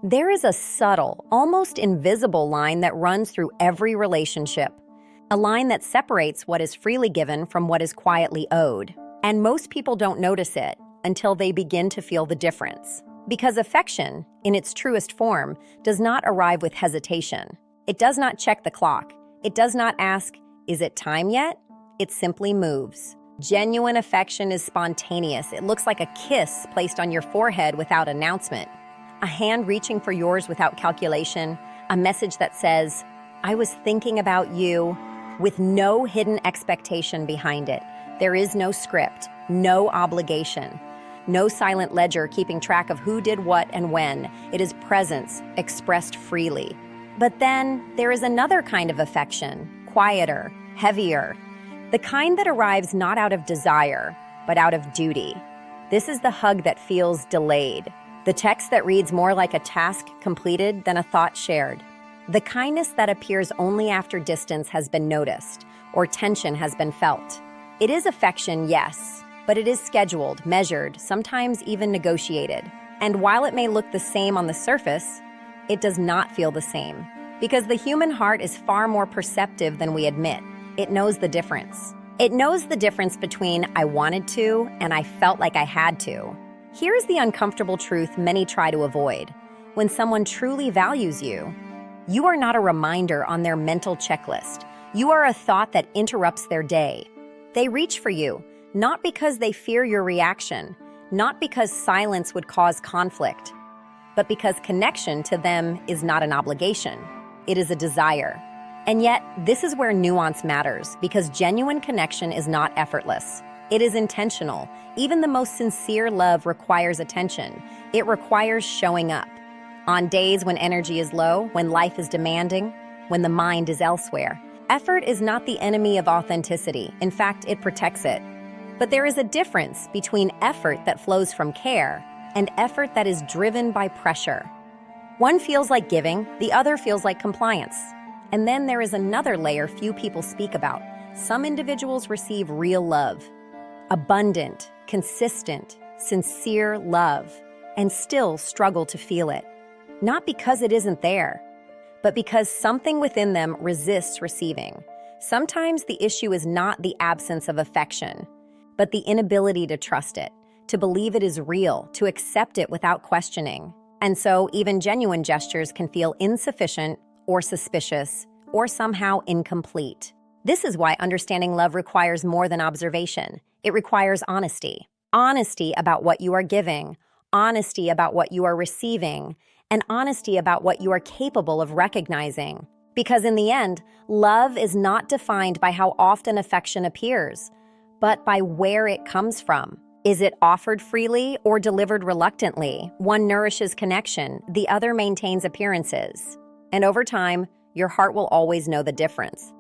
There is a subtle, almost invisible line that runs through every relationship, a line that separates what is freely given from what is quietly owed. And most people don't notice it until they begin to feel the difference. Because affection, in its truest form, does not arrive with hesitation. It does not check the clock. It does not ask, "Is it time yet?" It simply moves. Genuine affection is spontaneous. It looks like a kiss placed on your forehead without announcement, a hand reaching for yours without calculation, a message that says, "I was thinking about you," with no hidden expectation behind it. There is no script, no obligation, no silent ledger keeping track of who did what and when. It is presence expressed freely. But then there is another kind of affection, quieter, heavier, the kind that arrives not out of desire, but out of duty. This is the hug that feels delayed, the text that reads more like a task completed than a thought shared, the kindness that appears only after distance has been noticed or tension has been felt. It is affection, yes, but it is scheduled, measured, sometimes even negotiated. And while it may look the same on the surface, it does not feel the same. Because the human heart is far more perceptive than we admit. It knows the difference. It knows the difference between "I wanted to" and "I felt like I had to." Here's the uncomfortable truth many try to avoid. When someone truly values you, you are not a reminder on their mental checklist. You are a thought that interrupts their day. They reach for you, not because they fear your reaction, not because silence would cause conflict, but because connection to them is not an obligation. It is a desire. And yet, this is where nuance matters, because genuine connection is not effortless. It is intentional. Even the most sincere love requires attention. It requires showing up. On days when energy is low, when life is demanding, when the mind is elsewhere. Effort is not the enemy of authenticity. In fact, it protects it. But there is a difference between effort that flows from care and effort that is driven by pressure. One feels like giving, the other feels like compliance. And then there is another layer few people speak about. Some individuals receive real love, abundant, consistent, sincere love, and still struggle to feel it. Not because it isn't there, but because something within them resists receiving. Sometimes the issue is not the absence of affection, but the inability to trust it, to believe it is real, to accept it without questioning. And so even genuine gestures can feel insufficient or suspicious or somehow incomplete. This is why understanding love requires more than observation. It requires honesty. Honesty about what you are giving, honesty about what you are receiving, and honesty about what you are capable of recognizing. Because in the end, love is not defined by how often affection appears, but by where it comes from. Is it offered freely or delivered reluctantly? One nourishes connection, the other maintains appearances. And over time, your heart will always know the difference.